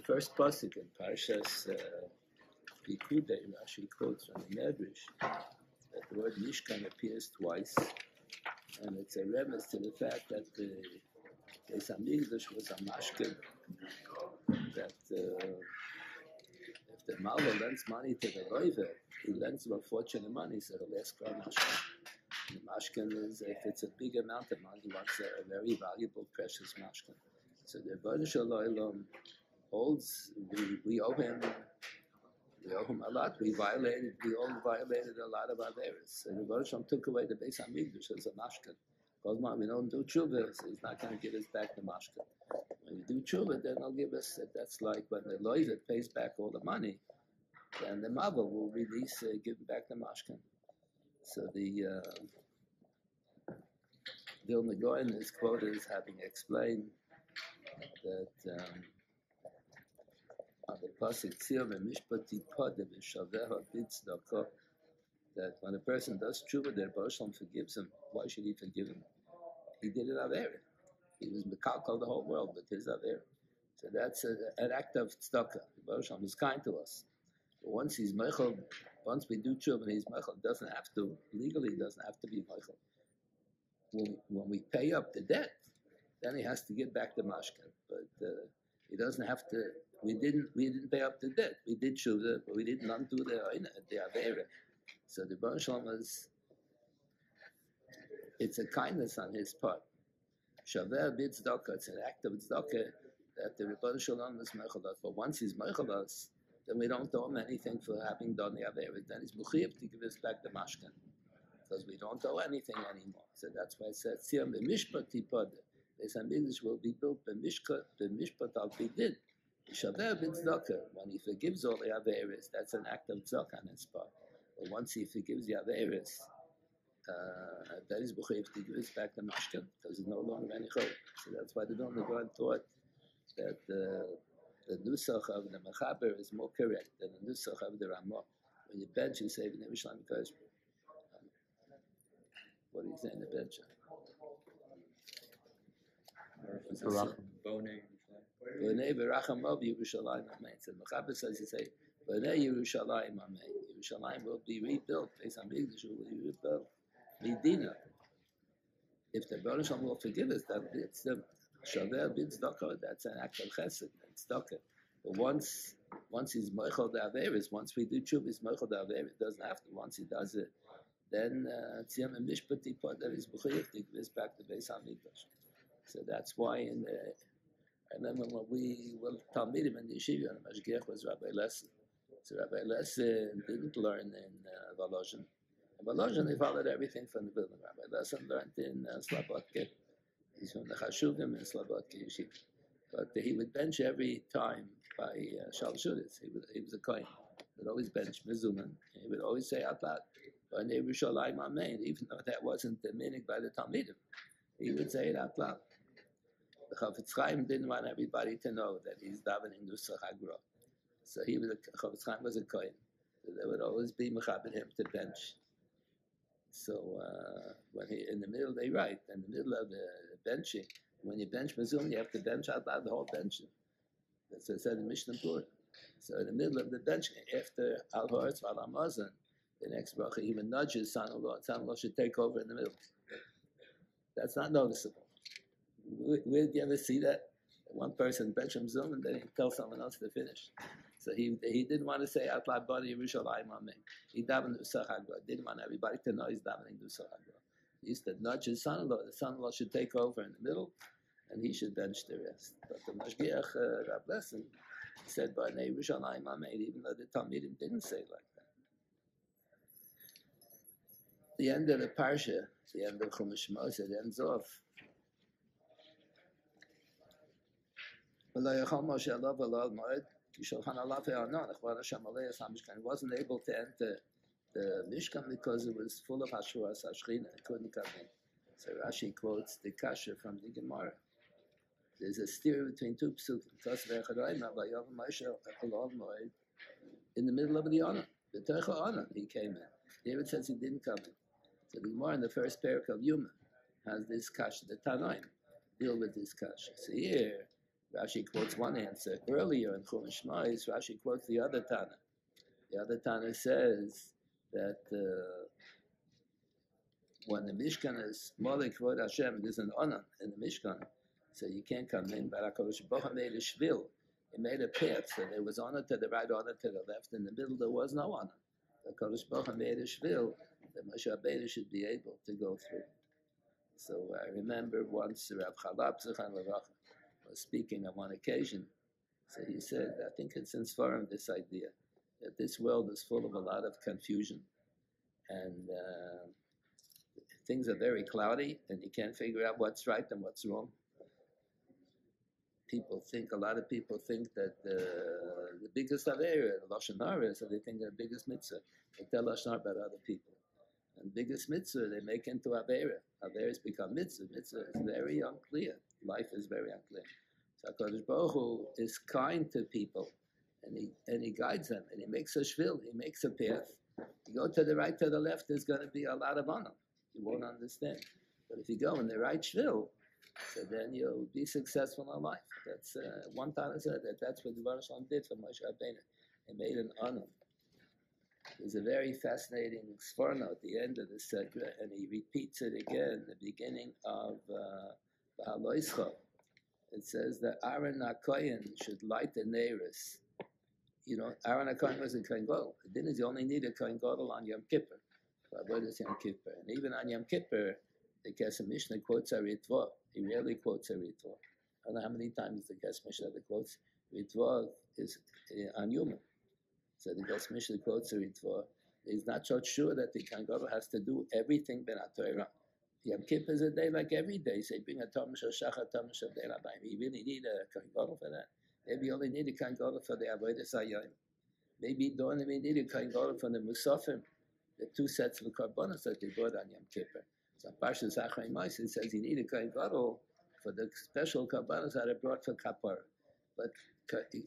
first pasuk in Parshas Pekudei, Rashi quotes from the Medrash that the word Mishkan appears twice, and it's a reference to the fact that the Beis Hamikdash was a mashkin, that if the Malva lends money to the Roiver, he lends him a fortune of money, so he'll ask for a mashkin. The mashkin is, if it's a big amount of money, he wants a very valuable, precious mashkin. So the Rebbeinu Shalom holds, we owe him a lot. We all violated a lot of our errors. So the Rebbeinu Shalom took away the Beis Hamikdash as a mashkin. Because we don't do tshuva, so he's not going to give us back the mashkin. When we do tshuva, then he'll give us, that's like when the loivet pays back all the money, then the Mabel will release, give back the mashkin. So the Vilna Gaon is quoted as having explained that on the pasuk Tzir v'mishpati podev v'shaveha b'tzdaka, that when a person does tshuva, the Rebbeinu Shalom forgives him. Why should he forgive him? He did it avera. He was mekalkal the whole world, but his avera. So that's an act of tzedakah. The Rebbeinu Shalom is kind to us. But once he's meichel, once we do tshuva and he's meichel, doesn't have to legally doesn't have to be meichel. When we pay up the debt, then he has to give back the mashkin. But he doesn't have to. We didn't pay up the debt. We did tshuva, but we didn't undo the avera. So the Rebbeinu Shalom it's a kindness on his part. Shaveh b'tzedakah, it's an act of tzedakah that the Rebbeinu Shalom is meichel us. But once he's meichel us, then we don't owe him anything for having done the avera. Then he's mechuyev to give us back the mashkan, because we don't owe anything anymore. So that's why it says, "Tzir b'mishpat tipad." Beis Hamikdash will be built b'mishpat al pidin. Shaveh b'tzedakah. When he forgives all the averas, that's an act of tzedakah on his part. But once he forgives the averas, that is b'chuyev to give us back the mashkan, because it's no longer any chol. So that's why the Vilna Gaon thought that the nusach of the mechaber is more correct than the nusach of the Ramah. When you bench, you say v'nei Mishalayim because what do you say in the bench? B'nei v'racham of Yerushalayim amen. So the mechaber says, you say b'nei Yerushalayim amen. Yerushalayim will be rebuilt. Beis Hamikdash will be rebuilt. Medina. If the Rebbeinu Shalom will forgive us, that it's the Shaveh b'tzedakah. That's an act of chesed. It's tzedakah. But once he's meichel the averis, once we do tshuva, he's meichel the averis. It doesn't have to. Once he does it, then tziyam and mishpati pot that is b'chuyich to give us back to Beis Hamikdash. So that's why I remember when we were talmidim in the yeshiva, and Mashgiach was Rabbi Lesson. So Rabbi Lesson didn't learn in Volozhin. In Volozhin, they followed everything from the building. Rabbi Lesson learned in Slobodka. He's from the Chashuvim in Slobodka Yeshiva. But he would bench every time by Shal Shudas. He was a kohen. He would always bench Mizuman. He would always say out loud, "B'nei Yerushalayim amen," even though that wasn't the meaning by the Talmidim. He would say it out loud. The Chafetz Chaim didn't want everybody to know that he's davening Nusach Hagra. So Chafetz Chaim was a kohen. So they would always be mechabed him to bench. So when he in the middle, they write in the middle of the benching. When you bench Mizum, you have to bench out loud the whole benching. That's what it said in Mishnah Pur. So in the middle of the benching, after Al Horetz Al Hamazon, the next bracha even nudges son-in-law, and son-in-law should take over in the middle. That's not noticeable. Where did you ever see that? One person bench Mizum and then he tells someone else to finish. So he didn't want to say out loud, "B'nei Yerushalayim amen." He davened Nusach Hagra. Didn't want everybody to know he's davening Nusach Hagra. He used to nudge his son-in-law. The son-in-law should take over in the middle, and he should bench the rest. But the Mashgiach Rab Lesson said "B'nei Yerushalayim amen," even though the Talmidim didn't say it like that. The end of the parsha, the end of Chumash Moshe, it ends off. He wasn't able to enter the Mishkan because it was full of Hashuras Hashchina. He couldn't come in. So Rashi quotes the Kasha from the Gemara. There's a steer between two psukim. In the middle of the honor, the Teicha honor, he came in. David says he didn't come in. So the Gemara in the first parak of Yuma has this Kasha, the Tanaim, deal with this Kasha. So here, Rashi quotes one answer. Earlier in Chumash Shmos, Rashi quotes the other Tana. The other Tana says that when the Mishkan is Molek Kvod Hashem, there's an Onan in the Mishkan, so you can't come in. But HaKadosh Baruch Hu made a shvil. He made a path, so there was honor to the right, honor to the left. In the middle, there was no honor. HaKadosh Baruch Hu made a shvil that Moshe Rabbeinu should be able to go through. So I remember once Rav Chalab Zechan Levach was speaking on one occasion. So he said, I think it's in Sfarim, this idea, that this world is full of a lot of confusion. And things are very cloudy, and you can't figure out what's right and what's wrong. A lot of people think that the biggest Avera, Lashon Hara, so they think the biggest mitzvah. They tell Lashon Hara about other people. And biggest mitzvah they make into Avera. Averas become mitzvah. Mitzvah is very unclear. Life is very unclear. So HaKadosh Baruch Hu is kind to people, and he guides them, and he makes a shvil, he makes a path. You go to the right, to the left, there's going to be a lot of honor. You won't understand. But if you go in the right shvil, so then you'll be successful in life. That's one time I said that's what the Baruch Shalom did for Moshe Rabbeinu. He made an honor. There's a very fascinating sforno at the end of the Sedra, and he repeats it again, the beginning of the Haloischa. It says that Aaron HaKohen should light the neiros. You know, Aaron HaKohen was a Kohen Gadol. The thing is, you only need a Kohen Gadol on Yom Kippur. What is Yom Kippur? And even on Yom Kippur, the Kesef Mishnah quotes a Ritva. He rarely quotes a Ritva. I don't know how many times the Kesef Mishnah ever quotes. Ritva is unhuman. So the Kesef Mishnah quotes a Ritva. He's not so sure that the Kohen Gadol has to do everything ben HaTorah. Yom Kippur is a day like every day. Say, bring a Tom Shal Shachar, Tom Shal Dei Labayim. You really need a Kohen Gadol for that. Maybe you only need a Kohen Gadol for the Avodas Hayom. Maybe you don't even need a Kohen Gadol for the Musafim, the two sets of Karbonos that they brought on Yom Kippur. So Parshas Pekudei it says you need a Kohen Gadol for the special Karbonos that are brought for Kapar. But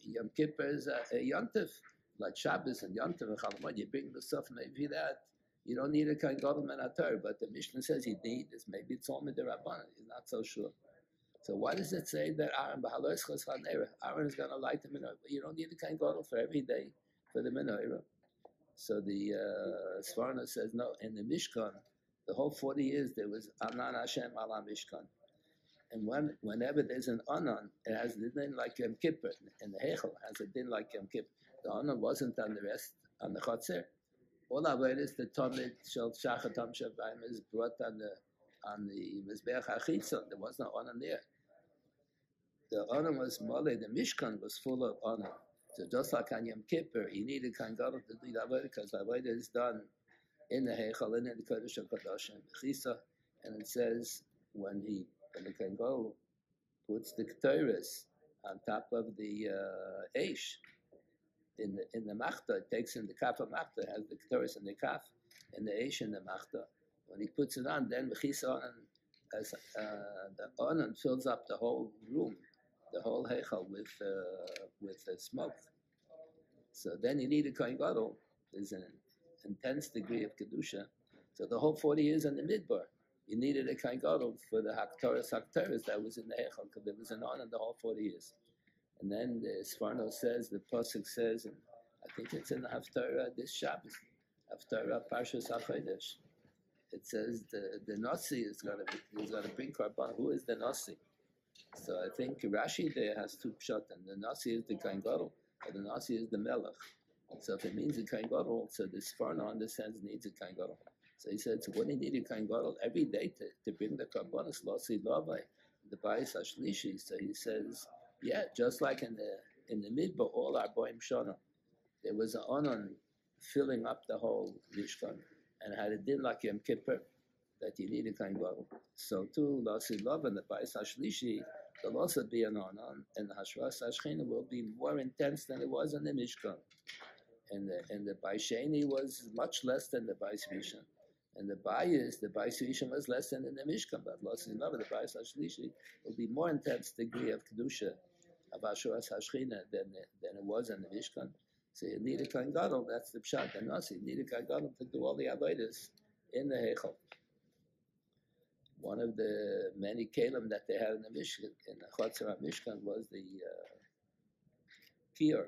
Yom Kippur is a Yontif, like Shabbos and Yontif and Chalamot. You bring the stuff, maybe that. You don't need a Kohen Gadol men atar, but the Mishnah says you need this. Maybe it's only the Rabbanan. He's not so sure. So why does it say that Aaron is going to light the menorah? You don't need a Kohen Gadol for every day for the menorah. So the Svarna says no. In the Mishkan, the whole 40 years there was Anan Hashem ala Mishkan, and whenever there's an Anan, it has the din like Yom Kippur, and the Heichel has a din like Yom Kippur. The Anan wasn't on the rest on the Chatzir. All our is the Talmud Shel Shachar Tam Shavayim is brought on the Mizbeach HaChitzon. There was no honor there. The honor was Mole. The Mishkan was full of honor. So just like on Yom Kippur, you need a Kohen Gadol to do the Avodah because the Avodah is done in the Heichal and in the Kodesh HaKadoshim Chisa, and it says when the Kohen Gadol puts the Ketores on top of the Eish. In the Machta, it takes in the Kaf of Machta, has the Ketores and the Kaf, and the Eish in the Machta. When he puts it on, then Mechisa as the Onan fills up the whole room, the whole Heichal with smoke. So then you need a Kohen Gadol. There's an intense degree of Kedusha. So the whole 40 years in the Midbar, you needed a Kohen Gadol for the Haktoras that was in the Heichal, because there was an Onan the whole 40 years. And then the Sforno says, the Pasuk says, and I think it's in the Haftarah this Shabbos, Haftarah Parshas Pekudei. It says the Nasi is going to bring Karban. Who is the Nasi? So I think Rashi there has two pshat, and the Nasi is the Kohen Gadol, and the Nasi is the Melech. So if it means a Kohen Gadol, so the Sforno understands needs a Kohen Gadol. So he said, so what do you need a Kohen Gadol every day to bring the Karbanos Losi Lavai, the Bayis Ashlishi? So he says, yeah, just like in the Midbar, all our Boim Shana, there was an Onan filling up the whole Mishkan, and had a din like Yom Kippur that you need a Kohen Gadol. So too, Losi Lava and the Bayis Ashlishi, there'll also be an Onan, and the Hashras Hashchina will be more intense than it was in the Mishkan. And the Bayis Sheni was much less than the Bayis Rishon. And the Bayis Rishon was less than in the Mishkan, but Losi Lava, the Bayis Ashlishi, will be more intense degree of Kedusha of Ashuras Hashchina than it was in the Mishkan. So you need a Kohen Gadol, that's the Pshat, and also you need a Kohen Gadol to do all the Avodas in the Heichal. one of the many kelim that they had in the Mishkan, in the Chotzer Mishkan, was the kior.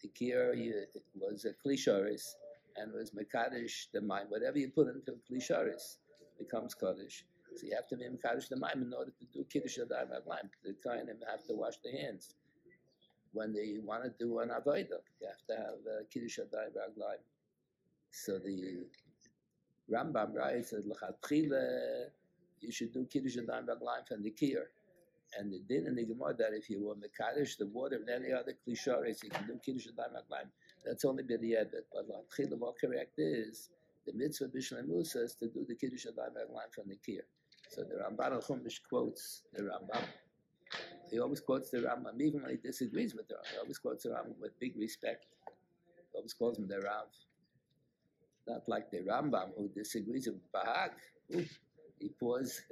The kior was a klisharis and was mekadosh the mayim. Whatever you put into a klisharis becomes kaddish. So you have to be mekadosh the mayim in order to do kiddush adayim raglayim. The kohanim have to wash their hands when they want to do an avodah. You have to have kiddush adayim raglayim. So the Rambam writes that l'chatchila you should do kiddush adayim raglayim from the kior. And the din in the Gemara that if you want mekadosh the water and any other klisharis, you can do kiddush adayim raglayim. That's only b'di'evet. But l'chatchila, what correct is the mitzvah b'shlem Musa is to do the kiddush adayim raglayim from the kior. So the Ramban al Chumash quotes the Rambam. He always quotes the Rambam, even when he disagrees with the Rambam. He always quotes the Rambam with big respect. He always calls him the Rav. Not like the Rambam who disagrees with Bahag. He pours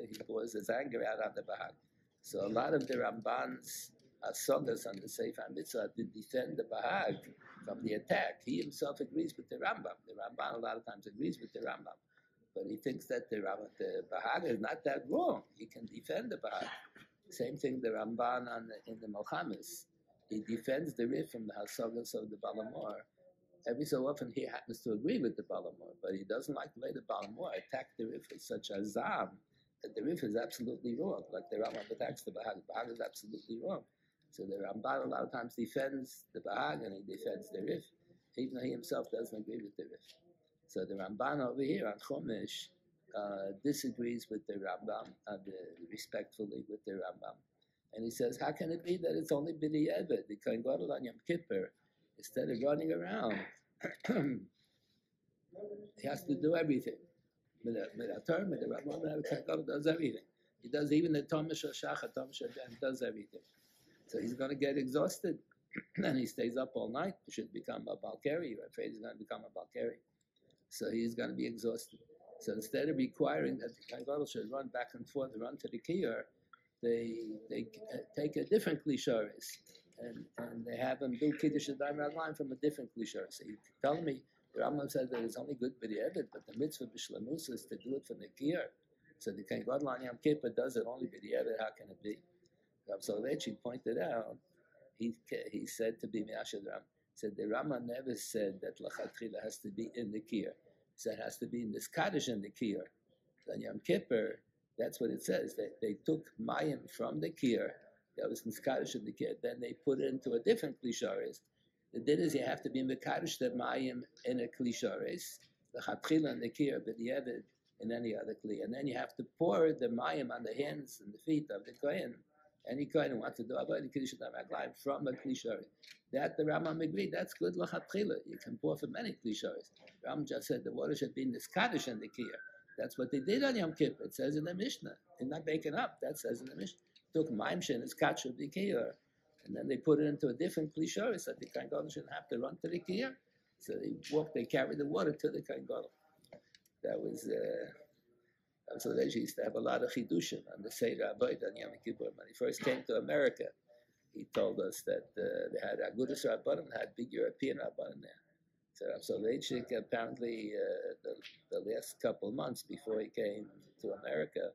his anger out on the Bahag. So a lot of the Ramban's sagas on the Sefer Mitzvah to defend the Bahag from the attack. He himself agrees with the Rambam. The Ramban a lot of times agrees with the Rambam. But he thinks that the Bahag is not that wrong. He can defend the Bahag. Same thing the Ramban in the Milchamis. He defends the Rif from the Hasagas of the Balamor. Every so often he happens to agree with the Balamor, but he doesn't like the way the Balamor attacked the Rif with such a zam that the Rif is absolutely wrong. Like the Rambam attacks the Bahag. The Bahag is absolutely wrong. So the Ramban a lot of times defends the Bahag and he defends the Rif, even though he himself doesn't agree with the Rif. So the Ramban over here on Chumash disagrees with the Rambam, respectfully with the Rambam. And he says, how can it be that it's only b'di'evet? The Kohen Gadol on Yom Kippur, instead of running around, he has to do everything. The Rambam does everything. He does even the Tomash Shachar, Tomash does everything. So he's going to get exhausted. And he stays up all night. He should become a Balkari. You're afraid he's going to become a Balkari. So he's going to be exhausted. So instead of requiring that the Kohen Gadol should run back and forth, run to the kior, they take a different klisharis and they have him do kiddush adayim raglayim from a different klisharis. So you tell me the Rambam said that it's only good b'di'evet, but the mitzvah b'shlemus is to do it from the kior. So the Kohen Gadol on Yom Kippur does it only b'di'evet. How can it be? Rav Soloveitchik pointed out. He said to be Me'ashad Ram. Said the Rama never said that lachatchila has to be in the kior. He said it has to be in this kaddish in the kior. Then Yom Kippur, that's what it says. They took mayim from the kior. That was in kaddish in the kior. Then they put it into a different klisharis. The din is you have to be in the kaddish the mayim in a klisharis. The chatchila in the kior, but the evid in any other kli. And then you have to pour the mayim on the hands and the feet of the kohen. Any kohen who wants to do avodah kiddush raglayim from a klisharis. That the Rambam agreed, that's good lachatchila. You can pour from many klisharis. Rambam just said the water should be in this kaddish and the kior. That's what they did on Yom Kippur. It says in the Mishnah. They're not making up. That says in the Mishnah. Took maim shen as katshu the kior, and then they put it into a different klisharis that the Kohen Gadol shouldn't have to run to the kior. So they carried the water to the Kohen Gadol. That was. So they used to have a lot of chidushim on the Seder Avodah on Yom Kippur. When he first came to America, he told us that they had Agudas Rabbanim, had big European Rabbanim there. So Leitchik apparently the last couple of months before he came to America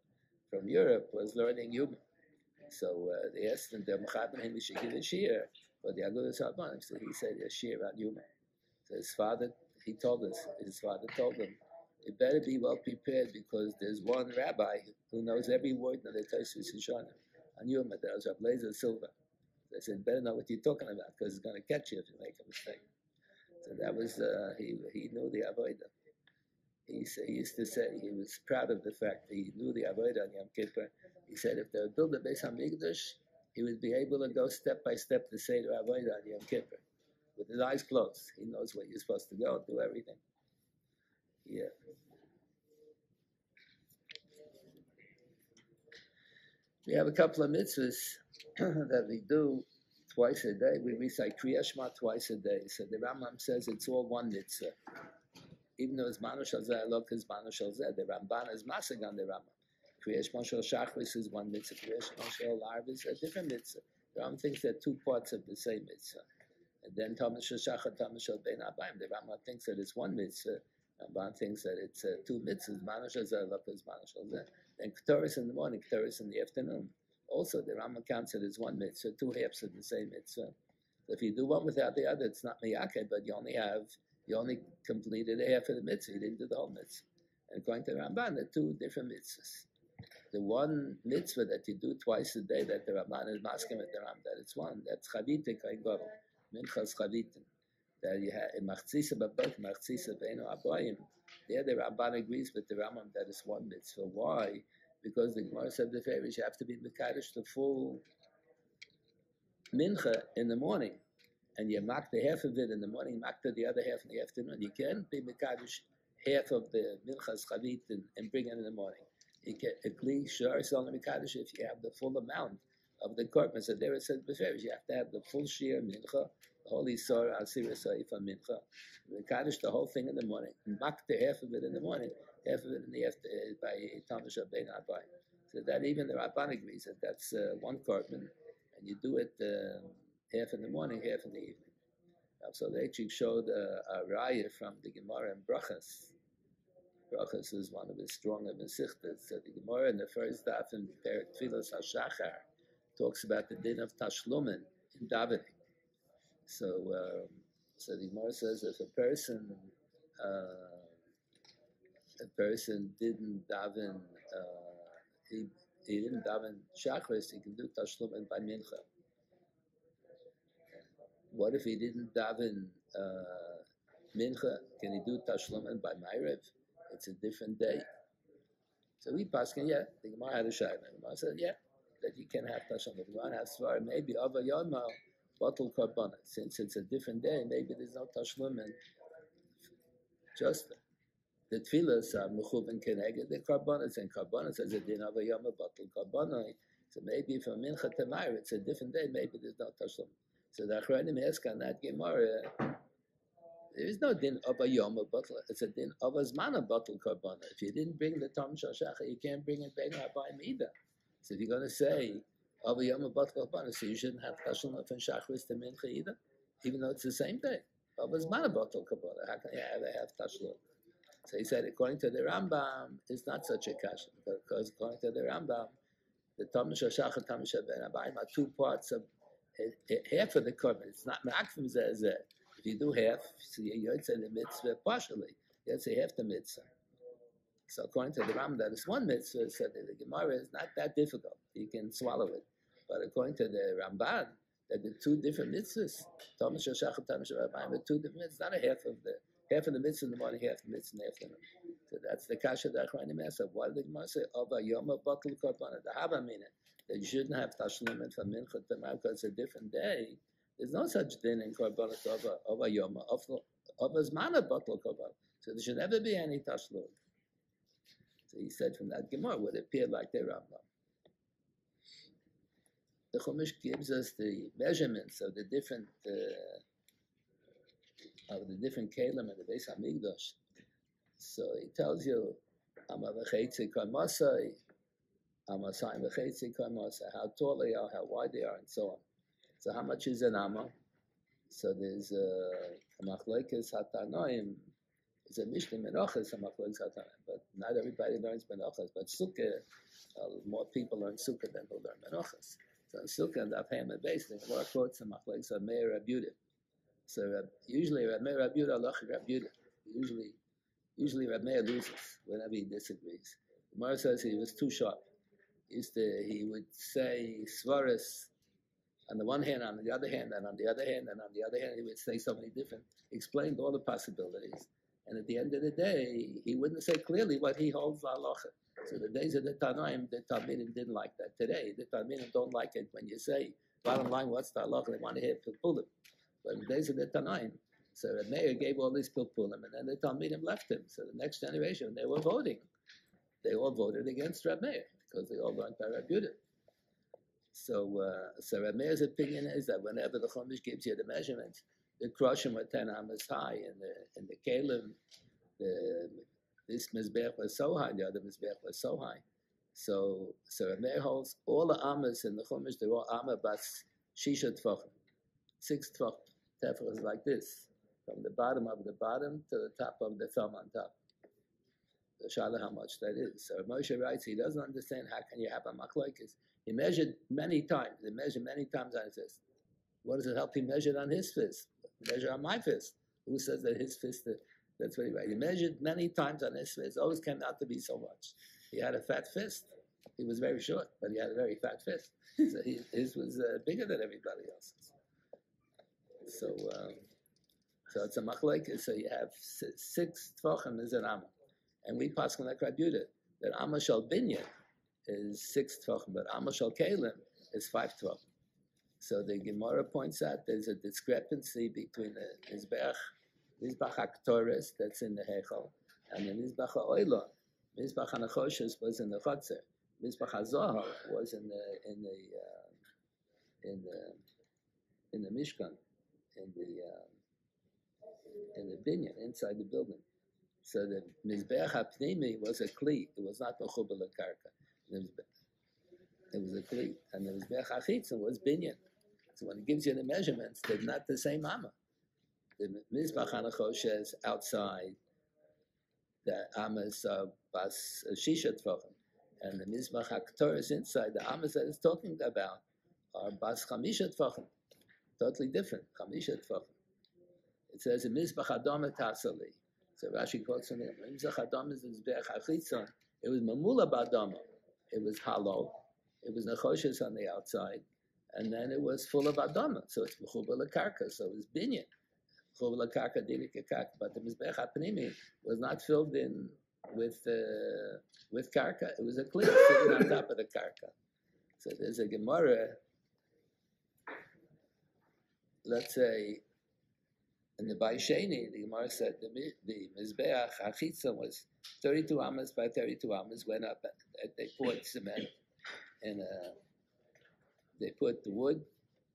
from Europe was learning Yuma. So they asked him, he should give a shir for the Agudas Rabbanim. So he said a shir on Yuma. So his father told him, you better be well prepared because there's one rabbi who knows every word in the Tosfos Rishonim on Yuma. That was Rav Lezer Silva. They said, better know what you're talking about because it's going to catch you if you make a mistake. So that was, he knew the Avodah. He used to say, he was proud of the fact that he knew the Avodah on Yom Kippur. He said if they would build a Beis HaMikdash, he would be able to go step by step to say the Avodah on Yom Kippur. With his eyes closed. He knows where you're supposed to go and do everything. Yeah. We have a couple of mitzvahs that we do twice a day. We recite Kriya Shema twice a day. So the Rambam says it's all one mitzvah. Even though it's Manu Shal Zeh, look, it's Manu Shal Zeh. The Ramban is Masig on the Rambam. Kriya Shema Shal Shachris is one mitzvah. Kriya Shema Shal Arv is a different mitzvah. The Rambam thinks they're two parts of the same mitzvah. And then Tomash Shal Shachar, Tomash Shal Bein Abayim. The Rambam thinks that it's one mitzvah. Ramban thinks that it's two mitzvahs. Manu Shal Zeh, look, it's Manu Shal Zeh. And Ketores in the morning, Ketores in the afternoon. Also, the Rambam counts it as one mitzvah, two halves of the same mitzvah. So if you do one without the other, it's not miyake, but you only completed a half of the mitzvah. You didn't do the whole mitzvah. And according to the Ramban, there are two different mitzvahs. The one mitzvah that you do twice a day, that the Ramban is masking with the Ram, that it's one. That's chavite kaigor, minchas chavite. That you have machzisa babot, machzisa beinu abayim. There, the Ramban agrees with the Rambam that it's one mitzvah. Why? Because the Gemara said the favorites, you have to be mekadosh the full mincha in the morning, and you mark the half of it in the morning, mark the other half in the afternoon. You can't be mekadosh half of the minchas chavit and bring it in the morning. You can at least sure it's only mekadosh if you have the full amount of the korban. So there it says beferish, you have to have the full shir mincha, the whole isor asira saifa mincha, mekadosh the whole thing in the morning, mark the half of it in the morning, half of it in the after by Tamash Bein Abai. So that even the Rabban agrees that that's one korban, and you do it half in the morning, half in the evening. So they actually showed a raya from the Gemara in Brachas. Brachas is one of his stronger mesichtas. So the Gemara in the first daf in Tfilas HaShachar talks about the din of Tashlumin in davening. So the Gemara says if a person didn't daven, he didn't daven Shachris, he can do Tashlumin by Mincha. What if he didn't daven Mincha? Can he do Tashlumin by Ma'ariv? It's a different day. So we paskin, yeah, the Gemara had a shayla. The Gemara said, yeah, that you can have Tashlumin. The Gemara has svar, maybe Ava Yoma, bottle Karbana. Since it's a different day, maybe there's no Tashlumin. Just the tefillas are mechuven keneged the karbanos, and karbanos as a din of a yom bottle karbanoi. So maybe from mincha to ma'ariv, it's a different day. Maybe there's no tashlum. So the achronim ask on that gemara, there is no din of a yom bottle. It's a din of a zmana bottle karbana. If you didn't bring the tam shashacha, you can't bring it bein habayim either. So if you're going to say of a yom bottle karbana, so you shouldn't have tashlum from shachris to mincha either, even though it's the same day. Of a zmana bottle karbana, how can you ever have tashlum? So he said, according to the Rambam, it's not such a kasha, because according to the Rambam, the Tamish Hashach and Tamish Ben Abayim are two parts of half of the korban. It's not ma'akfim zeh. If you do half, so you say the mitzvah partially. You say half the mitzvah. So according to the Rambam, that is one mitzvah. So the Gemara is not that difficult. You can swallow it. But according to the Ramban, that the two different mitzvahs, Tamish Hashach and Tamish Ben Abayim, are two different mitzvahs. Not a half of the mitzvah in the morning, half of the mitzvah in the afternoon. So that's the kasha that Achronim asked. Why did the Gemara say Ava Yoma Batul Korban? The Haba meaning that you shouldn't have tashlumin from mincha to ma'ariv because it's a different day. There's no such thing in Korban as Ava Yoma. Ava Zmana Batul Korban. So there should never be any tashlum. So he said from that Gemara would appear like the Rambam. The Chumash gives us the measurements of the different kelim in the Beis Hamikdash. So he tells you, Ama v'cheitzi karmasai, Ama sayim v'cheitzi karmasai, how tall they are, how wide they are, and so on. So how much is an Ama? So there's a machlekes hatanoim, it's a mishnah menachas, a machlekes hatanoim, but not everybody learns menachas, but sukkah, more people learn sukkah than who learn menachas. So in sukkah and Daf and Beis, the Gemara quotes a machlekes of Meir Abudim. So usually Reb Meir Reb Yehuda, Alach Reb Yehuda. Usually Reb Meir loses whenever he disagrees. The Gemara says he was too sharp. He would say svaras on the one hand, on the other hand, and on the other hand, and on the other hand. He would say so many different. He explained all the possibilities, and at the end of the day, he wouldn't say clearly what he holds halacha. So the days of the Tanaim, the Talmidim didn't like that. Today, the Talmidim don't like it when you say bottom line, what's the halacha? They want to hear pilpulim. But in the days of the Tanaim, so Reb Meir gave all these pilpulim, and then the Talmidim left him. So the next generation, they were voting. They all voted against Reb Meir because they all learned by Reb Yehuda. So Reb Meir's opinion is that whenever the Chumash gives you the measurements, the Kroshim were 10 amas high, and the Kalim, this Mizbech was so high, the other Mizbech was so high. So Reb Meir holds all the amas in the Chumash, they're all amma bas shisha tfachim. 6 tefach. Tefach is like this, from the bottom to the top of the thumb on top. The Shala, how much that is. So Moshe writes, he doesn't understand how can you have a machlokes. He measured many times. He measured many times on his fist. What does it help? He measured on his fist. Measure on my fist. Who says that his fist? That's what he writes. He measured many times on his fist. Always came out to be so much. He had a fat fist. He was very short, but he had a very fat fist. So his was bigger than everybody else's. So it's a machlokes. So you have 6 tvachim is an amma, and we pass on like Rabbi Yehuda that amma shel binyan is 6 tvachim, but amma shel kelim is 5 tvachim. So the Gemara points out there's a discrepancy between the Mizbach HaKtoris that's in the Heichal and the Mizbach HaOilon. Mizbach HaNechoshes was in the Chotzer. Mizbach HaZohar was in the Mishkan, in the binyan inside the building. So the Mizbeach HaPnimi was a kli. It was not Mechubel Karka. It was a kli, and the Mizbeach HaChitzon was binyan. So when it gives you the measurements, they're not the same amma. The Mizbach HaNechoshes outside, the ammas bas shisha tvachim, and the Mizbach HaKtoris inside, the ammas that it's talking about are bas chamisha tvachim, totally different, chamisha tvachim. It says in Mizbach Adam Tasali. So Rashi quotes from him. Mizbach Adam is Mizbech HaChitzon. It was mamula b'adama. It was hollow. It was nechoshes on the outside. And then it was full of adama, so it's mechubel lekarka, so it was binyan. Mechubel lekarka, dilik karka, but the mizbech hapnimi was not filled in with karka. It was a clear sitting on top of the karka. So there's a Gemara, let's say, in the Baisheni, the Gemara said the mizbech hachitza was 32 amas by 32 amas, went up, they poured cement in a. They put the wood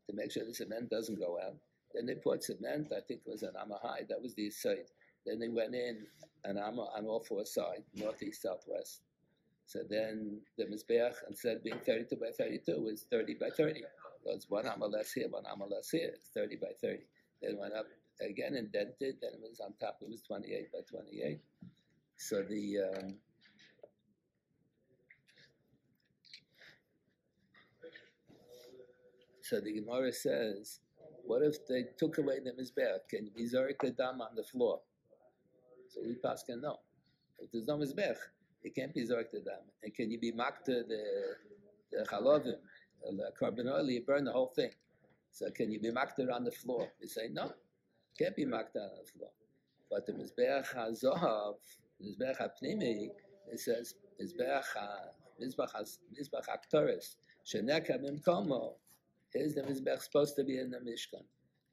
to make sure the cement doesn't go out. Then they put cement, I think it was an amma high, that was the side. Then they went in an amma on all 4 sides, northeast, southwest. So then the Mizbeach, instead of being 32 by 32, was 30 by 30. So it's 1 amma less here, 1 amma less here. It's 30 by 30. Then went up again, indented, then it was on top, it was 28 by 28. So So the Gemara says, what if they took away the Mizbeach? Can you be Zorik the Dam on the floor? So we pass can no. If there's no Mizbeach, it can't be Zorik the Dam. And can you be Makta the Chalovim, the carbon oil, you burn the whole thing. So can you be Makta on the floor? We say no, can't be Makta on the floor. But the Mizbeach HaZohav, Mizbeach HaPnimi, it says Mizbeach HaKtoris, Sheneka Mimkomo, is the Mizbech supposed to be in the Mishkan?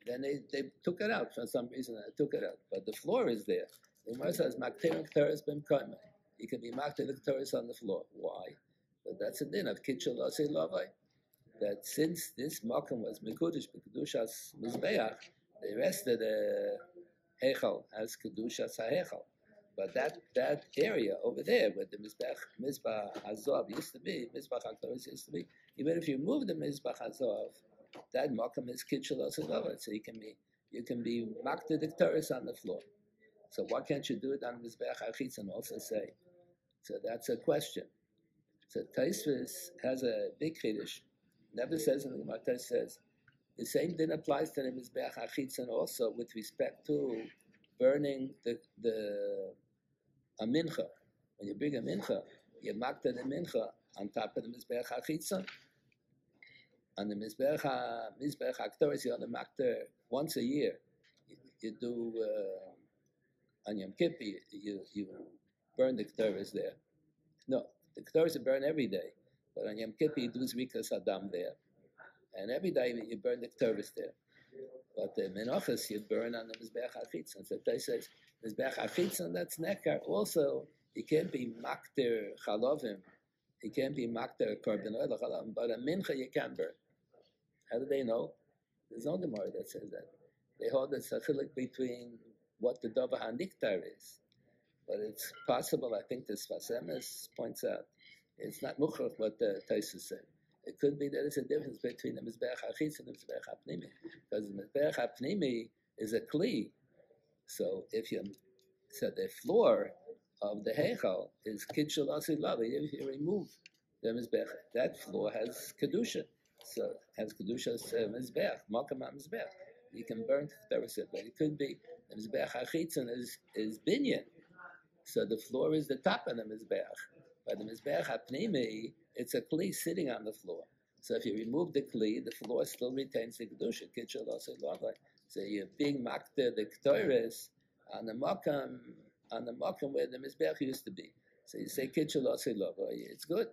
Then they took it out for some reason. They took it out, but the floor is there. The Gemara says Maktir Kteris Bim Koimah. You can be Maktir Kteris on the floor. Why? But that's a din of Kitchel Osei Lavai. That since this Makom was Mekudesh B'Kedushas Mizbeach, the rest of the Heichal has Kedushas HaHeichal. But that area over there where the Mizbach HaZohav used to be, Mizbach HaKtoris used to be, even if you move the Mizbach HaZohav, that Makam is Kitchel Osei Lavai. So you can be Makta the Kteris on the floor. So why can't you do it on Mizbech HaChitz and also say? So that's a question. So Taisvis has a big Chiddush. Never says in the Gemara, Taisvis says, the same thing applies to the Mizbech HaChitz and also with respect to burning a mincha. When you bring a mincha, you makta the mincha on top of the Mizbech HaChitza. On the Mizbech HaKtoris, you only makta once a year. You do, on Yom Kippur, you burn the Ktoris there. No, the Ktoris you burn every day. But on Yom Kippur, you do Zrikas Adam there. And every day you burn the Ktoris there. But the Menachas you burn on the Mizbech HaChitzon. So they says, Mizbech HaChitzon, that's Nekar. Also, you can't be Makter Chalovim. You can't be Makter Korban Oil Chalovim. But a Mincha you can burn. How do they know? There's no Gemara that says that. They hold it's a chilik between what the Dova HaNiktar is. But it's possible, I think the Sfas Emes points out, it's not Mukhrach what the Taisus said. It could be that there's a difference between the Mizbech HaChitz and the Mizbech HaPnimi. Because the Mizbech HaPnimi is a Kli. So if you said the floor of the Heichal is Kitchel Asilavi. If you remove the Mizbech, that floor has Kedusha. So has Kedusha Mizbech, Malkam Mizbech. You can burn Tereset, but it could be the Mizbech Hachitzon is Binyan. So the floor is the top of the Mizbech. But the Mizbech HaPnimi, it's a Kli sitting on the floor. So if you remove the Kli, the floor still retains the Kedusha, Kitchel Asilavi. So you're being Makta, the Ktoris, on the Malkam where the Mizbech used to be. So you say Kitchel Asilavi, it's good.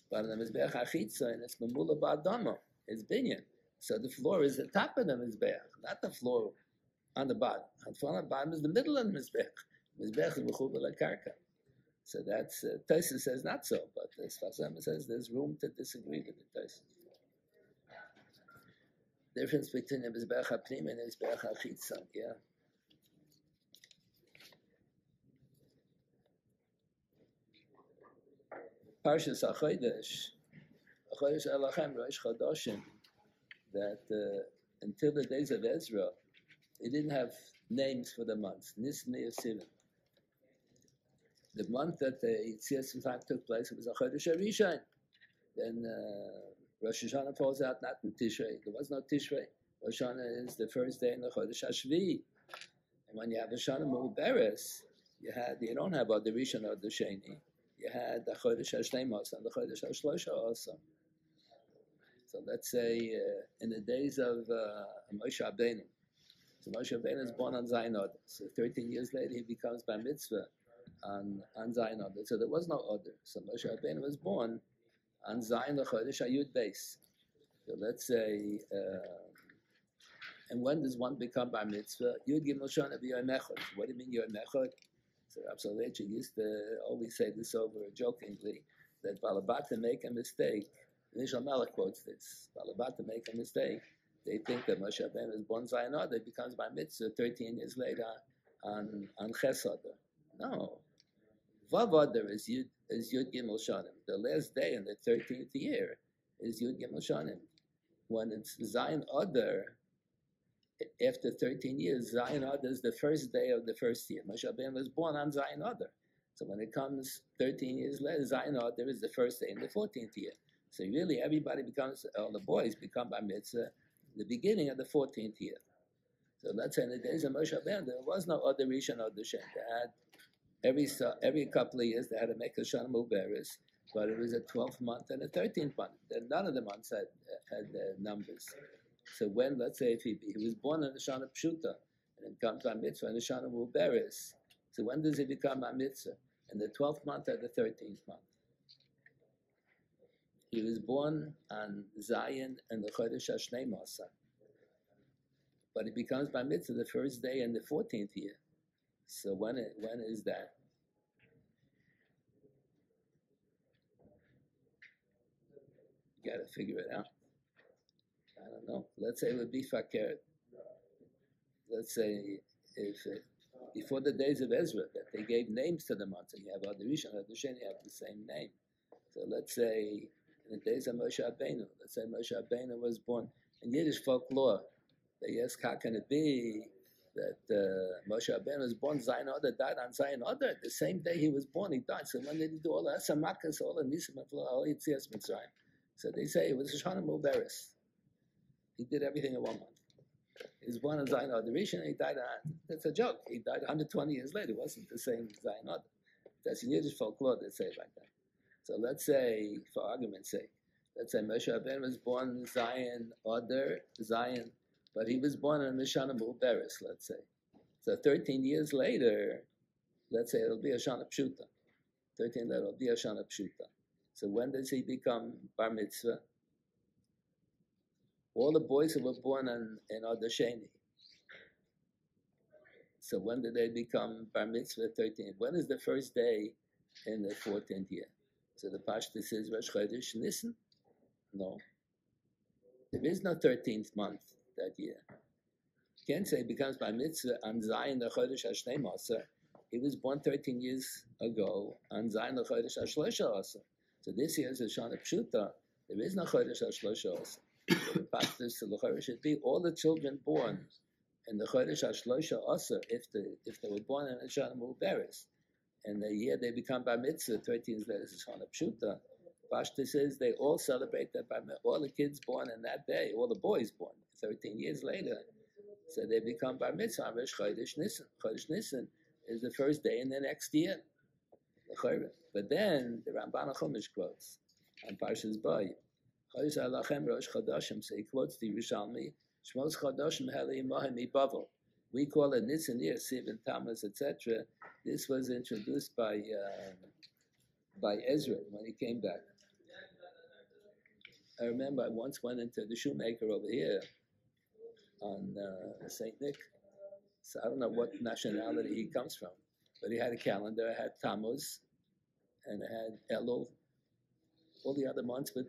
But on the Mizbech Hachitzon, it's Mamula Ba'adamo, it's Binyan. So the floor is the top of the Mizbech, not the floor on the bottom. And the bottom is the middle of the Mizbech. Mizbech is Mechuba Karka. So that's, Tosfos says not so, but the Sfas Emes says there's room to disagree with the Tosfos. Difference between the Mizbech HaPnim and the Mizbech HaChitzon, yeah. Parshas HaChodesh, HaChodesh Elachem, Rosh Chodashim, that until the days of Ezra, they didn't have names for the months, Nisan or Sivan. The month that the Yetzias Mitzrayim took place, it was a Chodesh HaRishon. Then Rosh Hashanah falls out not in Tishrei. There was no Tishrei. Rosh Hashanah is the first day in the Chodesh HaShvi. And when you have Shana Mu'beres, you don't have the Rishon or the Sheni. You had the Chodesh HaShnemos and the Chodesh HaShlosha also. So let's say in the days of Moshe Rabbeinu. So Moshe Rabbeinu is born on Zayin Adar. So 13 years later he becomes Bar Mitzvah on Zayin Adar. So there was no Adar. So Moshe Rabbeinu was born on Zayin Chodesh HaYud Beis. So let's say, and when does one become Bar Mitzvah? Yud Gimel Shana B'Yom Echad. What do you mean Yom Echad? So Rav Soloveitchik used to always say this over jokingly, that Balabata make a mistake. Nishal Melech quotes this. Balabata make a mistake. They think that Moshe Rabbeinu is born Zayin Adar, becomes Bar Mitzvah 13 years later on Ches Adar. No. Vav Adar is Yud Gimel Shanim. The last day in the 13th year is Yud Gimel Shanim. When it's Zayin Adar, after 13 years, Zayin Adar is the first day of the first year. Moshe Rabbeinu was born on Zayin Adar. So when it comes 13 years later, Zayin Adar is the first day in the 14th year. So really everybody becomes, all the boys become Bar Mitzvah the beginning of the 14th year. So let's say in the days of Moshe Rabbeinu, there was no other Rishon or Shen. They had every couple of years they had to make a Shana Mu'beres, but it was a 12th month and a 13th month. Then none of the months had numbers. So when, let's say, if he was born in the Shana Pshuta and comes Bar Mitzvah in the Shana Mu'beres, so when does he become Bar Mitzvah? In the 12th month or the 13th month? He was born on Zion and the Chodesh HaShnemos, but he becomes Bar Mitzvah the first day in the 14th year. So when is that? You got to figure it out. I don't know. Let's say it would be Fakir. Let's say if before the days of Ezra, that they gave names to the months, and you have Ad Rishon, Ad Sheni, you have the same name. So let's say in the days of Moshe Rabbeinu, let's say Moshe Rabbeinu was born in Yiddish folklore. They ask, how can it be that Moshe Rabbeinu was born, Zayin Adar, died on Zayin Adar? The same day he was born, he died. So when did he do all the Asamakas, all the Nisim, all Yetzias Mitzrayim? So they say it was Shana Mu'beres. He did everything in 1 month. He was born on Zayin Adar Rishon, and he died on, that's a joke. He died 120 years later. It wasn't the same Zayin Adar. That's in Yiddish folklore they say like that. So let's say, for argument's sake, let's say Moshe Rabbeinu was born Zayin Adar, Zion, but he was born in Shana Mu'beres, let's say. So 13 years later, let's say it'll be a Shana Pshuta. 13 later, it'll be a Shana Pshuta. So when does he become Bar Mitzvah? All the boys who were born in Adar Sheni. So when did they become Bar Mitzvah 13? When is the first day in the 14th year? So the Pashto says Rosh Chodesh Nisan? No. There is no 13th month that year. You can't say he becomes Bar Mitzvah on Zayin the Chodesh HaShnemos. He was born 13 years ago on Zayin the Chodesh HaShlosha also. So this year is a Shana Pshuta. There is no Chodesh HaShlosha also. So the Pashto should be all the children born in the Chodesh HaShlosha also if they were born in a Shana Mu'beres. and the year they become bar mitzvah, 13 years later, is Shana Pshuta. Pashta says they all celebrate that bar mitzvah. All the kids born in that day, all the boys born 13 years later, so they become bar mitzvah. Chodesh Nisan. Chodesh Nisan is the first day in the next year. But then the Ramban Chumash quotes on Parshas Pekudei. Chodesh Alachem Rosh Chodashim. So he quotes the Yerushalmi. Shmos Chodashim Heli Mohem Ibavel. We call it Nisan year, Siv and Tammuz, etc. This was introduced by Ezra when he came back. I remember I once went into the shoemaker over here on St. Nick. So I don't know what nationality he comes from, but he had a calendar. It had Tammuz, and it had Elul, all the other months, but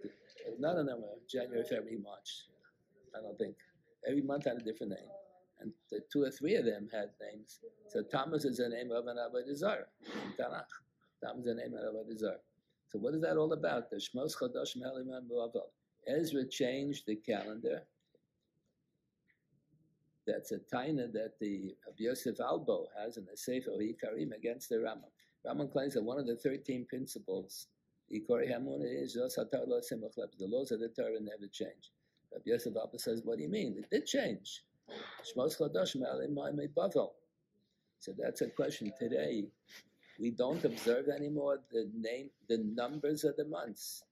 none of them were January, February, March. I don't think. Every month had a different name. And the 2 or 3 of them had names. So Tammuz is the name of an Avodah Zarah in Tanakh. Tammuz is the name of an Avodah Zarah. So what is that all about? The Shmos Chodosh Meliman B'Avel. Ezra changed the calendar. That's a taina that the Rabbi Yosef Albo has in the Sefer Hikarim against the Rambam. Rambam claims that one of the 13 principles, Ikori Hamunah, is the laws of the Torah never change. Rabbi Yosef Albo says, what do you mean? It did change. Shmos Chodosh Meliman B'Avel. So that's a question today. We don't observe anymore the numbers of the months,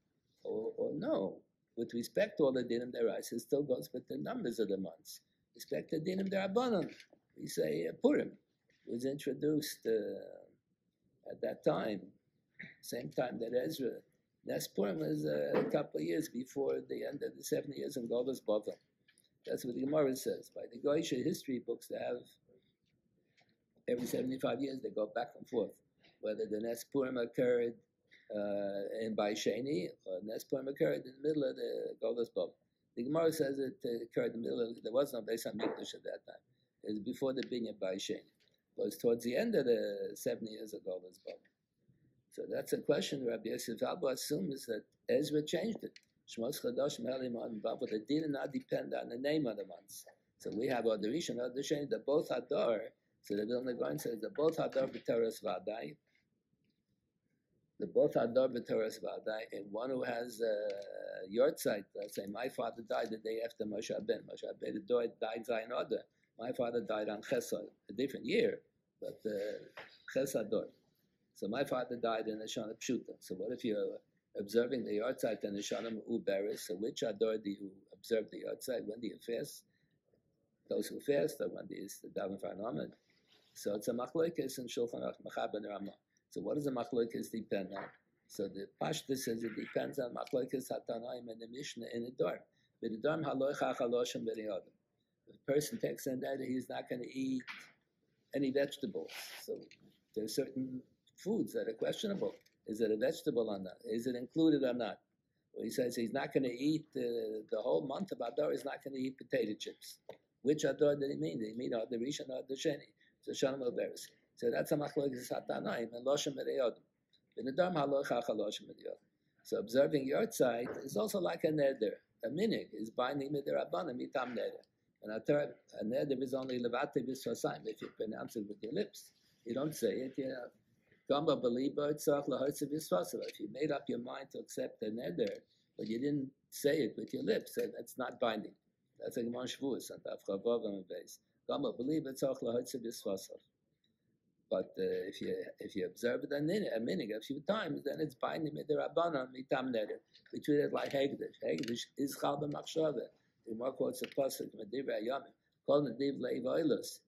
or no. With respect to all the dinim deraisa, it still goes with the numbers of the months. Respect to dinim derabanan, we say Purim was introduced at that time, same time that Ezra. Nes Purim was a couple of years before the end of the 70 years in Golda's Bavel. That's what the Gemara says. By the Goyish history books, they have every 75 years they go back and forth. Whether the Nes Purim occurred in Baisheni or Nes Purim occurred in the middle of the Golda's Bubble. The Gemara says it occurred in the middle of, there was no Beis HaMikdash at that time. It was before the Binyan Baisheni. It was towards the end of the 7 years of Golda's Bubble. So that's a question Rabbi Yosef Albo assumes that Ezra changed it. Shmos Chodosh Melim on Bubble. It did not depend on the name of the months. So we have Adar Rishon, Adar Sheni, they're both Adar. So the Vilna Gaon says they're both Adar B'Toras Vadai. The both Adar B'Toras Vadai, and one who has a yahrzeit, let's say, my father died the day after Moshe Rabbeinu. Moshe Rabbeinu died Zayin Adar. My father died on Chesed, a different year, but Chesed Adar. So my father died in the Shana Pshuta. So what if you're observing the yahrzeit in the Shana Uberis? So which Adar do you observe the yahrzeit? When do you fast? Those who fast, or when do you daven for an Amid? So it's a machlokes in Shulchan Aruch, Mechaber and Ramah. So what does the machlokes depend on? So the Pashta says it depends on machlokes Hatanaim and the Mishnah in the Dorm. But the Dorm haloicha haloshim b'riyadam. If a person takes in that, he's not going to eat any vegetables. So there are certain foods that are questionable. Is it a vegetable or not? Is it included or not? Well, he says he's not going to eat the whole month of Adar. He's not going to eat potato chips. Which Adar did he mean? Did he mean Adar Rishon or Adar Sheni? So Shalom Alberis. So that's a machlokes Hatanaim and Loshem B'Reyodim. B'Nedam Halocha Chaloshim B'Reyodim. So observing yahrzeit is also like a neder. A minig is binding midirabbanim mitam neder. And a neder is only levate b'svasayim if you pronounce it with your lips. You don't say it. You know, Gamba b'liba itzach lahotze b'svasayim. If you made up your mind to accept a neder, but you didn't say it with your lips, so that's not binding. That's a Gemara Shavuos and Avchavav and Beis. Gamba b'liba itzach lahotze b'svasayim. But if you observe it a minig a few times, then it's binding midirabbanan mitam neder. We treat it like hegdish. Hegdish is chal b'machshava. The Gemara quotes a pasuk Medivrei Hayamim. Kol nediv leivoilus.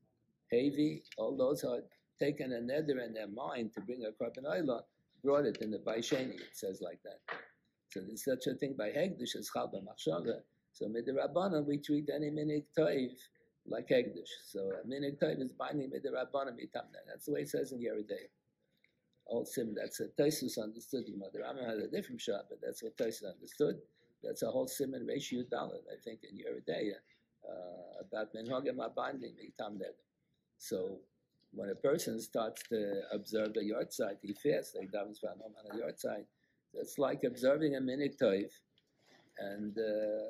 Hevi, all those who had taken a neder in their mind to bring a korban oila, brought it in the Baisheni. It says like that. So there's such a thing by hegdish as chal b'machshava. So midirabbanan we treat any minig toiv like Hegdish. So minig toiv is binding midirabbanan mitamna. That's the way it says in Yeridei. Old sim. That's a Tosfos understood. The Rambam had a different shot, but that's what Tosfos understood. That's a whole sim in ratio Dalet, I think, in Yeridei about minhagim binding mitamna. So when a person starts to observe the yahrzeit, he fasts. Like davens for on a yahrzeit. It's like observing a minig toiv. And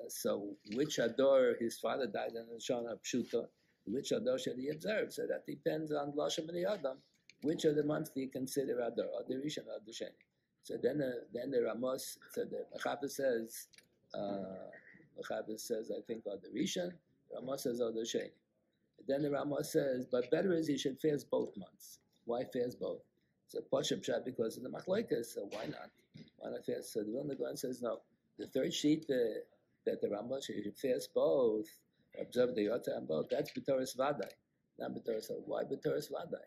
so, which Adar his father died in the Shana Pshuta, which Adar should he observe? So that depends on Lashon B'Nei Adam. which of the months do you consider Adar? Adar Rishon or Adar Sheni? So then the Ramos, so the Mechaber says, I think Adar Rishon. Ramos says Adar Sheni. Then the Ramos says, but better is you should fast both months. Why fast both? So Pashup Pshat because of the Machlokes. So why not? Why not fast? So the Vilna Gaon says no. The third sheet that the Ramos you should fast both, observe the Yota and both. That's B'Toras Vadai, not B'Toras. Why B'Toras Vadai?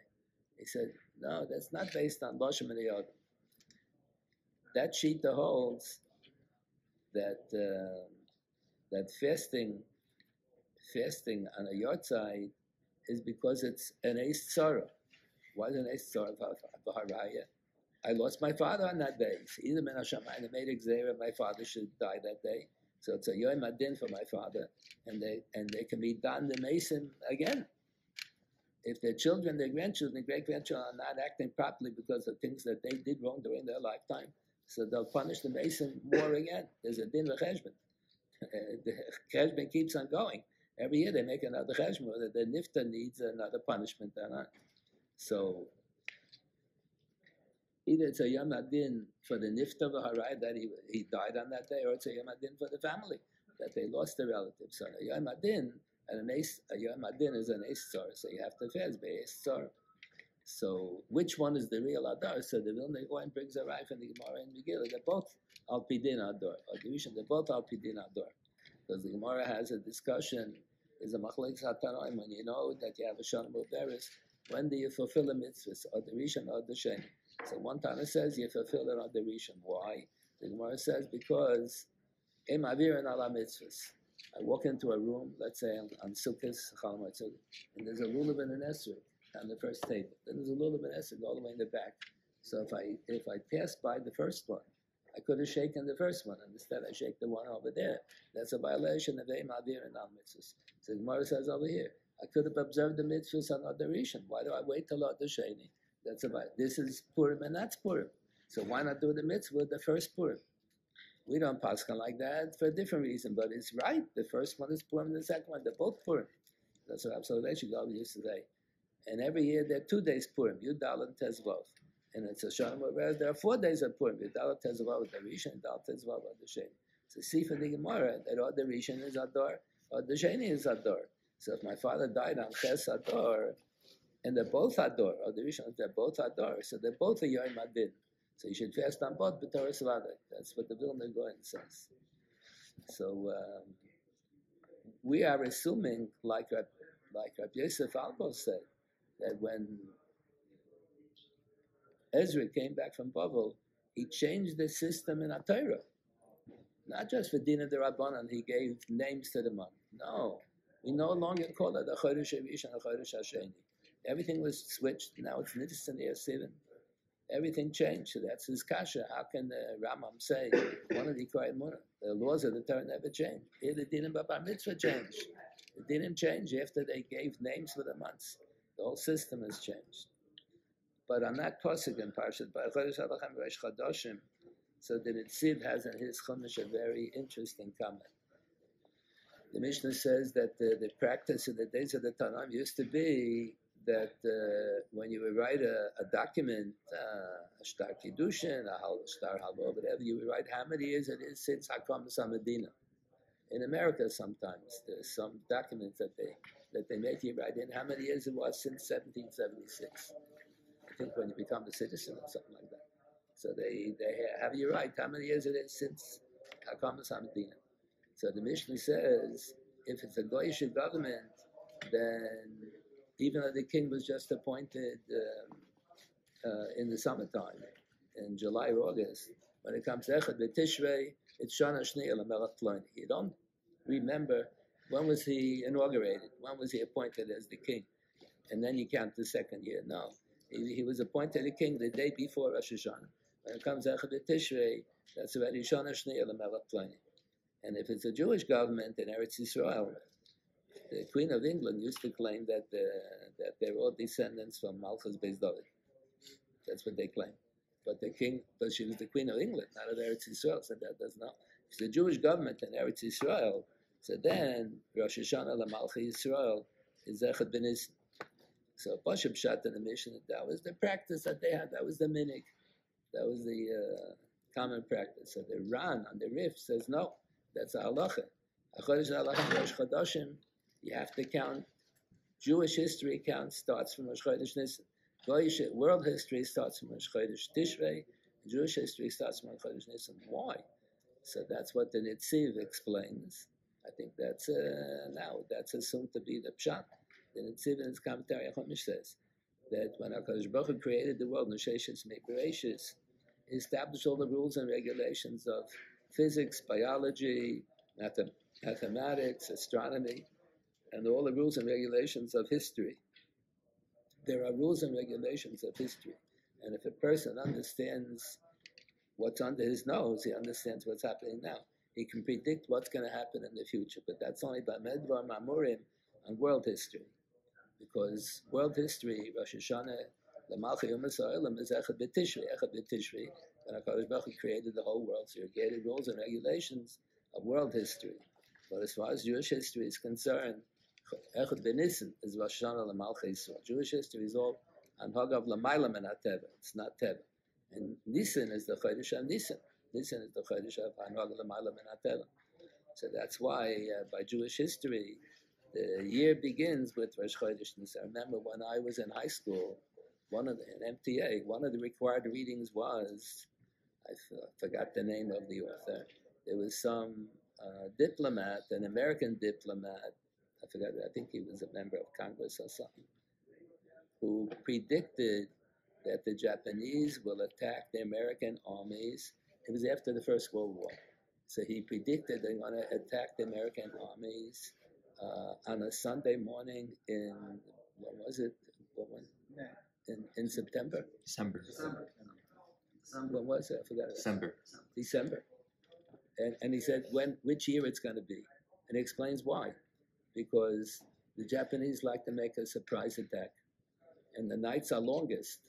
He said no. That's not based on Bashim and the Yota. That sheet holds that that fasting on a Yotzai is because it's an Eis Tzara. Why is it an Eis Tzara? I lost my father on that day. Either Min HaShamayim, they made a Gzeira, my father should die that day. So it's a Yom Adin for my father, and they can be done the Mason again. If their children, their grandchildren, their great-grandchildren are not acting properly because of things that they did wrong during their lifetime, so they'll punish the Mason more again. There's a din v'cheshbon. The cheshbon keeps on going. Every year they make another cheshbon, whether the nifta needs another punishment or not. So either it's a Yom Adin for the nifta v'harai that he died on that day, or it's a Yom Adin for the family that they lost their relatives. So a Yom Adin and a Yom Adin is an Eis Tzar, so you have to fast by Eis Tzar. So which one is the real Adar? So the Vilna Gaon brings a right from the Gemara and Megillah. They're both Al Pidin Adar. They're both Al Pidin Adar. Because the Gemara has a discussion, is a Machlokes HaTanoim, when you know that you have a Shana Mubaris, when do you fulfill a mitzvah, or the Rishon or the Sheni? So one Tana says you fulfill it on the Rishon. Why? The Gemara says because Em Avirin Ala mitzvahs. I walk into a room, let's say on Sukkot, and there's a lulav and an esrog on the first table. Then there's a lulav and esrog all the way in the back. So if I pass by the first one, I could have shaken the first one, and instead I shake the one over there. That's a violation of Ein Ma'avir and Al mitzvahs. So the Gemara says over here, I could have observed the mitzvahs on Adar Rishon. Why do I wait till Adar Sheni? That's about. This is Purim and that's Purim. So why not do the mitzvah the first Purim? We don't paskin like that for a different reason, but it's right. The first one is Purim, and the second one, they're both Purim. That's what Absolvation Gabi used to say. And every year there are 2 days Purim, Yud Dal and Tezvav. And it's a Shana Mubarak, there are 4 days of Purim, Yud Dal and Tezvav with the Rishon, Yud Dal Tezvav with the Sheni. So see for the Gemara that all the Rishon is Adar, or the Sheni is Adar. So if my father died on Ches Adar, and they're both Adar, or the Rishon, they're both Adar, so they're both a Yom Adin. So you should fast on both B'Toras Vadai. That's what the Vilna Gaon says. So we are assuming, like Rabbi Yosef Albo said, that when Ezra came back from Bavel, he changed the system in Torah. Not just for Dina de Rabbanan, he gave names to the month. No, we no longer call it a Chodesh Rishon, a Chodesh Hasheni. Everything was switched. Now it's Nitzan Yasirin. Everything changed. So that's his kasha. How can the Rambam say one of the Kohen Munah? The laws of the Torah never changed. Here the Dinim B'Bar Mitzvah changed. It didn't change after they gave names for the months. The whole system has changed. But on that pasuk in Parshas Pekudei, so the Nitziv has in his Chumash a very interesting comment. The Mishnah says that the practice in the days of the Tanam used to be that when you would write a document, a Shtar Kiddushin, a Shtar Halva, whatever, you would write how many years it is since Hakam Medina. In America, sometimes there's some documents that they make you write in how many years it was since 1776. I think when you become a citizen or something like that. So they have you write how many years it is since Hakam Medina. So the Mishnah says if it's a Goyish government, then even though the king was just appointed in the summertime, in July or August, when it comes to Echad B'Tishrei, it's Shana Shneil HaMelech Ploni. You don't remember when was he inaugurated, when was he appointed as the king, and then you count the second year. No, he was appointed a king the day before Rosh Hashanah. When it comes to Echad B'Tishrei, that's already Shana Shneil HaMelech Ploni. And if it's a Jewish government in Eretz Yisrael, the Queen of England used to claim that they're all descendants from Malchus Beis David. That's what they claim. But the king, but she was the Queen of England, not of Eretz Yisrael, so that does not. If it's the Jewish government in Eretz Yisrael, so then Rosh Hashanah LaMalchi Yisrael is Echad B'Nisan. So Pashup Pshat in the mission, that was the practice that they had. That was the minig. That was the common practice. So the Ran on the Rif says, no, that's a halacha. HaChodesh halacha Rosh Chodashim, you have to count. Jewish history count starts from Rosh Chodesh Nisan. Goyish world history starts from Rosh Chodesh Tishrei. Jewish history starts from Rosh Chodesh Nisan. Why? So that's what the Nitziv explains. I think that's assumed to be the Pshat. The Nitziv in his commentary, Chumash says that when HaKadosh Baruch Hu created the world, Nesheshes Me'Bereshis, he established all the rules and regulations of physics, biology, mathematics, astronomy, and all the rules and regulations of history. There are rules and regulations of history. And if a person understands what's under his nose, he understands what's happening now. He can predict what's going to happen in the future, but that's only by Medvar Mamurim and world history. Because world history, Rosh Hashanah, the Malchi Umas Ha'olam is Echad B'Tishri, when HaKadosh Baruch Hu created the whole world. So he created rules and regulations of world history. But as far as Jewish history is concerned, Echad B'Nissen is Rosh Hashanah L'Malchi Yisrael. Jewish history is all Anhagav L'Maylam and Teva. It's not Teva. And Nisan is the Chodesh of Nisan. Nisan is the Chodesh of Anhagav L'Maylam and Teva. So that's why by Jewish history, the year begins with Rosh Chodesh Nisan. I remember when I was in high school, in MTA, one of the required readings was, I forgot the name of the author. There was some diplomat, an American diplomat, I think he was a member of Congress or something, who predicted that the Japanese will attack the American armies. It was after the First World War. So he predicted they're going to attack the American armies on a Sunday morning in, when was it? In September? December. When was it? I forgot. December. And he said which year it's going to be. And he explains why. Because the Japanese like to make a surprise attack. And the nights are longest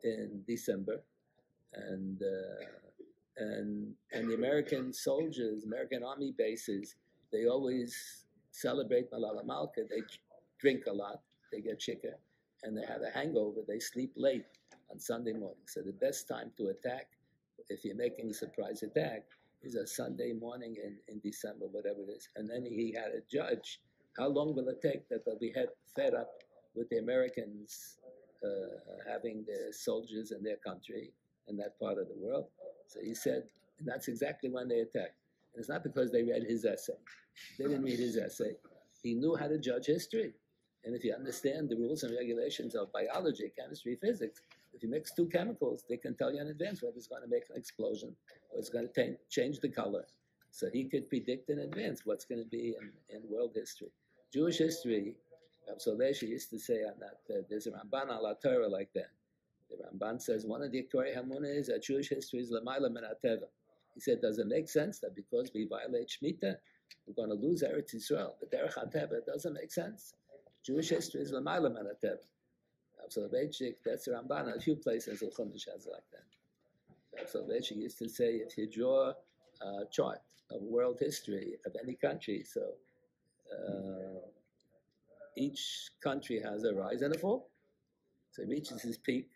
in December. And the American soldiers, American army bases, they always celebrate Malala Malka. They drink a lot. They get chicken. And they have a hangover. They sleep late on Sunday morning. So the best time to attack, if you're making a surprise attack, is a Sunday morning in December, whatever it is. And then he had a judge. How long will it take that they'll be fed up with the Americans having their soldiers in their country in that part of the world? So he said, and that's exactly when they attacked. And it's not because they read his essay. They didn't read his essay. He knew how to judge history. And if you understand the rules and regulations of biology, chemistry, physics, if you mix two chemicals, they can tell you in advance whether it's going to make an explosion or it's going to change the color. So he could predict in advance what's going to be in world history. Jewish history, Absolveshi used to say on that, there's a Ramban al Torah like that. The Ramban says one of the Iktorei Hamuna is that Jewish history is L'mayla min HaTeva. He said, does it make sense that because we violate Shemitah, we're going to lose Eretz Yisrael? But Derech HaTeva, it doesn't make sense. Jewish history is L'mayla min HaTeva. Absolveshi, that's the Ramban. A few places in Chumash has like that. Absolveshi used to say, if you draw a chart of world history of any country, so each country has a rise and a fall. So it reaches its peak.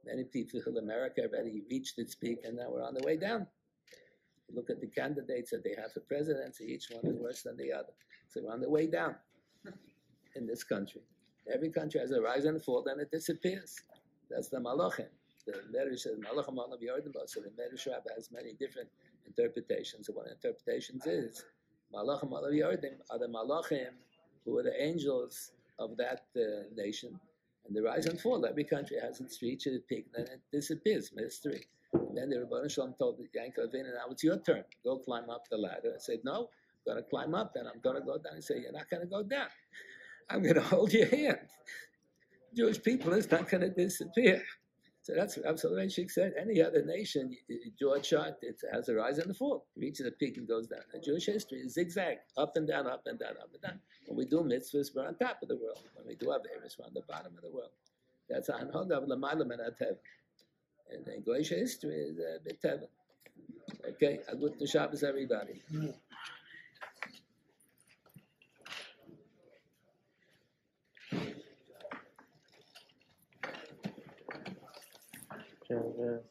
Many people feel America already reached its peak, and now we're on the way down. You look at the candidates that they have for presidency, each one is worse than the other. So we're on the way down in this country. Every country has a rise and a fall, then it disappears. That's the Malachim. The Medrash says, Malachim Alav Yordim. So the Medrash Rabbah has many different interpretations. So one of the interpretations is, Malachim Alav Yordim are the Malachim who are the angels of that nation. And the rise and fall, every country has its reach at its peak, then it disappears, mystery. And then the Rebbeinu Shalom told the Yankov Avinu, now it's your turn. Go climb up the ladder. I said, no, I'm going to climb up, then I'm going to go down. He said, you're not going to go down. I'm going to hold your hand. Jewish people is not going to disappear. So that's what Absalom Sheikh said. Any other nation, you draw a chart, it has a rise and a fall. It reaches a peak and goes down. And Jewish history is zigzag, up and down, up and down, up and down. When we do mitzvahs, we're on top of the world. When we do averos, we're on the bottom of the world. That's a hanhogav l'mayla min hateva. And in Goyish history is a bit teva. Okay, a good Shabbos, everybody. 这个。